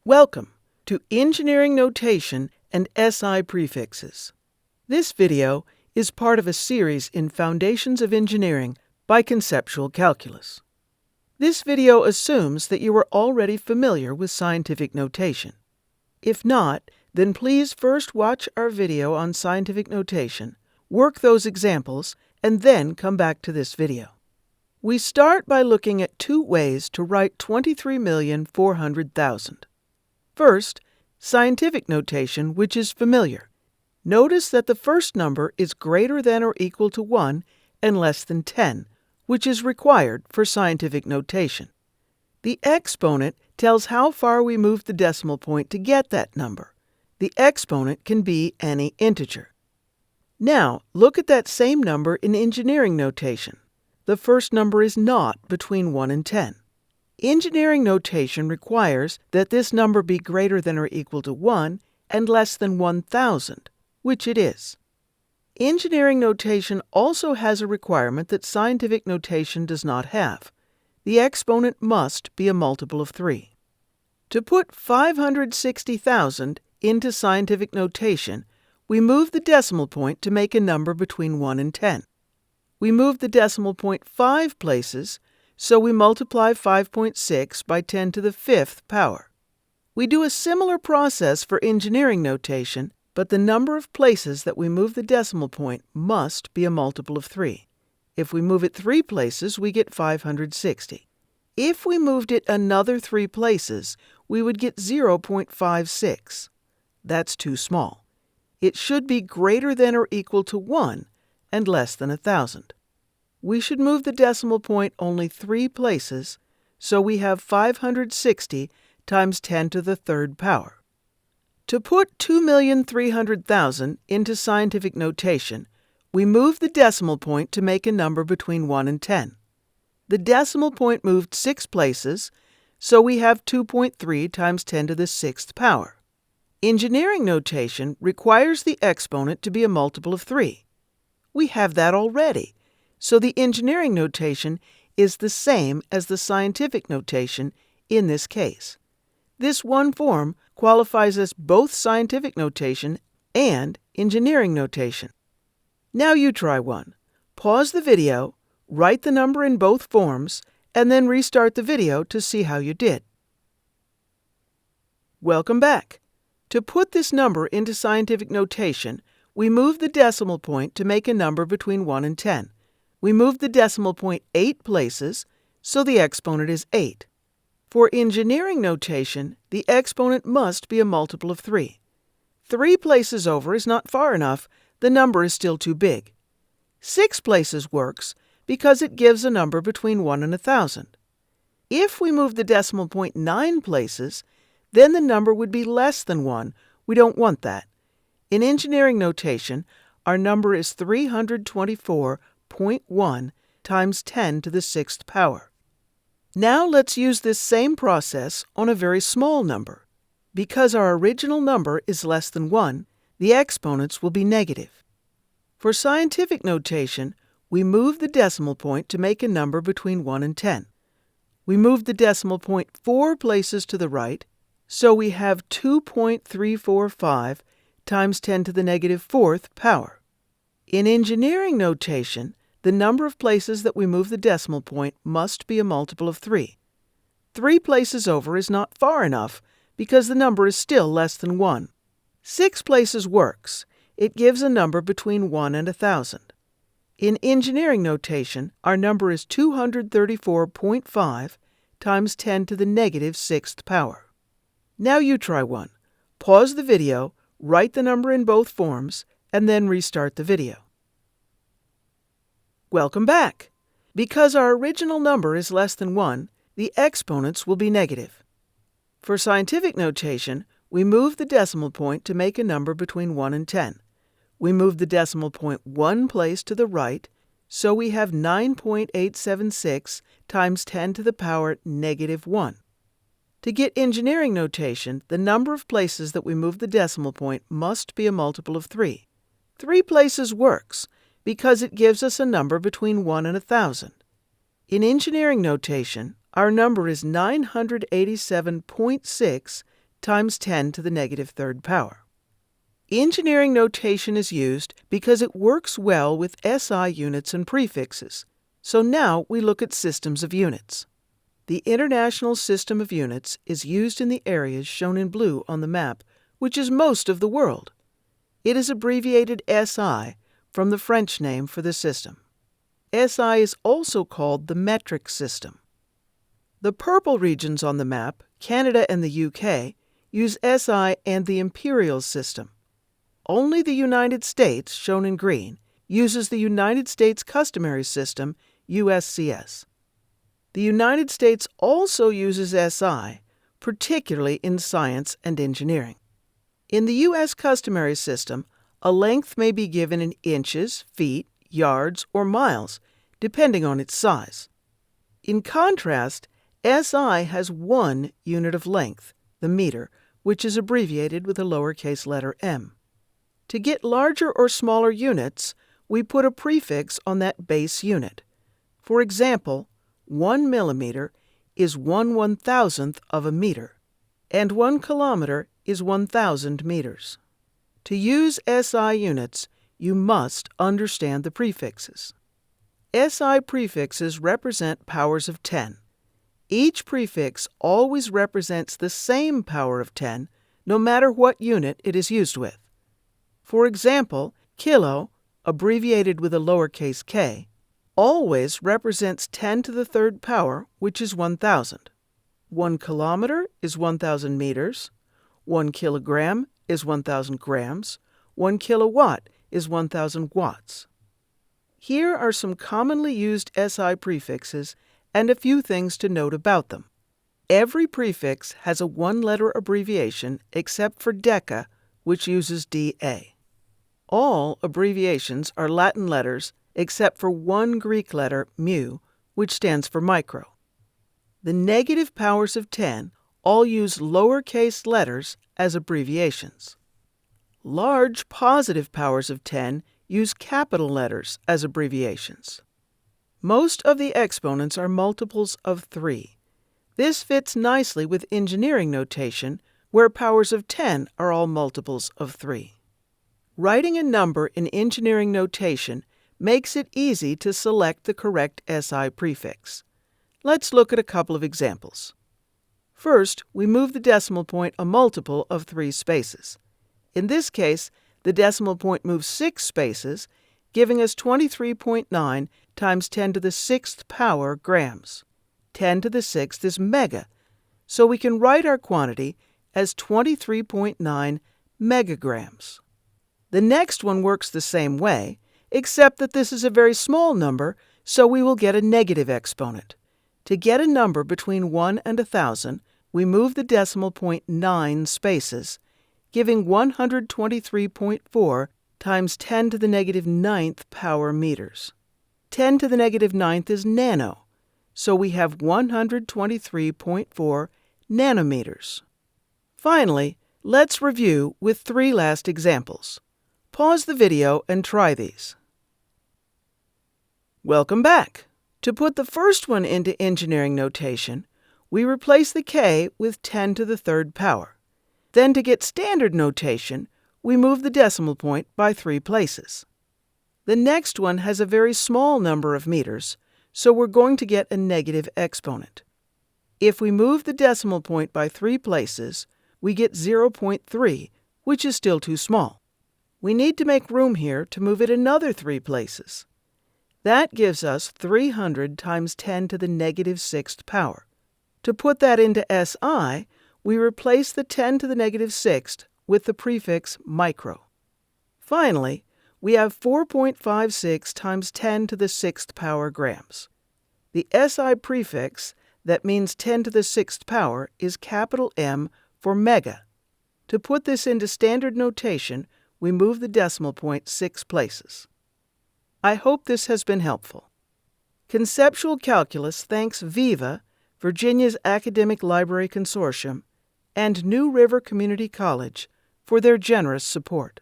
Welcome to Engineering Notation and SI Prefixes. This video is part of a series in Foundations of Engineering by Conceptual Calculus. This video assumes that you are already familiar with scientific notation. If not, then please first watch our video on scientific notation, work those examples, and then come back to this video. We start by looking at two ways to write 23,400,000. First, scientific notation, which is familiar. Notice that the first number is greater than or equal to 1 and less than 10, which is required for scientific notation. The exponent tells how far we moved the decimal point to get that number. The exponent can be any integer. Now, look at that same number in engineering notation. The first number is not between 1 and 10. Engineering notation requires that this number be greater than or equal to 1 and less than 1,000, which it is. Engineering notation also has a requirement that scientific notation does not have. The exponent must be a multiple of 3. To put 560,000 into scientific notation, we move the decimal point to make a number between 1 and 10. We move the decimal point 5 places, so we multiply 5.6 by 10 to the 5th power. We do a similar process for engineering notation, but the number of places that we move the decimal point must be a multiple of 3. If we move it 3 places, we get 560. If we moved it another 3 places, we would get 0.56. That's too small. It should be greater than or equal to 1 and less than 1,000. We should move the decimal point only 3 places, so we have 560 times 10 to the 3rd power. To put 2,300,000 into scientific notation, we move the decimal point to make a number between 1 and 10. The decimal point moved 6 places, so we have 2.3 times 10 to the 6th power. Engineering notation requires the exponent to be a multiple of 3. We have that already, so the engineering notation is the same as the scientific notation in this case. This one form qualifies as both scientific notation and engineering notation. Now you try one. Pause the video, write the number in both forms, and then restart the video to see how you did. Welcome back. To put this number into scientific notation, we move the decimal point to make a number between 1 and 10. We move the decimal point 8 places, so the exponent is 8. For engineering notation, the exponent must be a multiple of 3. 3 places over is not far enough, the number is still too big. 6 places works because it gives a number between 1 and 1,000. If we move the decimal point 9 places, then the number would be less than 1. We don't want that. In engineering notation, our number is 324.1 times 10 to the 6th power. Now let's use this same process on a very small number. Because our original number is less than 1, the exponents will be negative. For scientific notation, we move the decimal point to make a number between 1 and 10. We move the decimal point 4 places to the right, so we have 2.345 times 10 to the negative 4th power. In engineering notation, the number of places that we move the decimal point must be a multiple of 3. 3 places over is not far enough because the number is still less than 1. 6 places works. It gives a number between 1 and 1,000. In engineering notation, our number is 234.5 times 10 to the negative 6th power. Now you try one. Pause the video, write the number in both forms, and then restart the video. Welcome back. Because our original number is less than 1, the exponents will be negative. For scientific notation, we move the decimal point to make a number between 1 and 10. We move the decimal point 1 place to the right, so we have 9.876 times 10 to the power negative 1. To get engineering notation, the number of places that we move the decimal point must be a multiple of 3. 3 places works because it gives us a number between 1 and 1,000. In engineering notation, our number is 987.6 times 10 to the negative third power. Engineering notation is used because it works well with SI units and prefixes. So now we look at systems of units. The International System of Units is used in the areas shown in blue on the map, which is most of the world. It is abbreviated SI from the French name for the system. SI is also called the metric system. The purple regions on the map, Canada and the UK, use SI and the imperial system. Only the United States, shown in green, uses the United States Customary System, USCS. The United States also uses SI, particularly in science and engineering. In the U.S. Customary System, a length may be given in inches, feet, yards, or miles, depending on its size. In contrast, SI has one unit of length, the meter, which is abbreviated with a lowercase letter m. To get larger or smaller units, we put a prefix on that base unit. For example, 1 millimeter is 1/1000th of a meter, and 1 kilometer is 1,000 meters. To use SI units, you must understand the prefixes. SI prefixes represent powers of 10. Each prefix always represents the same power of 10, no matter what unit it is used with. For example, kilo, abbreviated with a lowercase k, always represents 10 to the third power, which is 1,000. 1 kilometer is 1,000 meters. 1 kilogram is 1,000 grams. 1 kilowatt is 1,000 watts. Here are some commonly used SI prefixes and a few things to note about them. Every prefix has a one-letter abbreviation except for deca, which uses DA. All abbreviations are Latin letters except for one Greek letter, mu, which stands for micro. The negative powers of 10 all use lowercase letters as abbreviations. Large positive powers of 10 use capital letters as abbreviations. Most of the exponents are multiples of 3. This fits nicely with engineering notation, where powers of 10 are all multiples of 3. Writing a number in engineering notation makes it easy to select the correct SI prefix. Let's look at a couple of examples. First, we move the decimal point a multiple of 3 spaces. In this case, the decimal point moves 6 spaces, giving us 23.9 times 10 to the 6th power grams. 10 to the 6th is mega, so we can write our quantity as 23.9 megagrams. The next one works the same way, except that this is a very small number, so we will get a negative exponent. To get a number between 1 and 1,000, we move the decimal point 9 spaces, giving 123.4 times 10 to the negative 9th power meters. 10 to the negative 9th is nano, so we have 123.4 nanometers. Finally, let's review with 3 last examples. Pause the video and try these. Welcome back. To put the first one into engineering notation, we replace the k with 10 to the third power. Then to get standard notation, we move the decimal point by 3 places. The next one has a very small number of meters, so we're going to get a negative exponent. If we move the decimal point by 3 places, we get 0.3, which is still too small. We need to make room here to move it another 3 places. That gives us 300 times 10 to the negative 6th power. To put that into SI, we replace the 10 to the negative 6th with the prefix micro. Finally, we have 4.56 times 10 to the 6th power grams. The SI prefix, that means 10 to the 6th power, is capital M for mega. To put this into standard notation, we move the decimal point 6 places. I hope this has been helpful. Conceptual Calculus thanks VIVA, Virginia's Academic Library Consortium, and New River Community College for their generous support.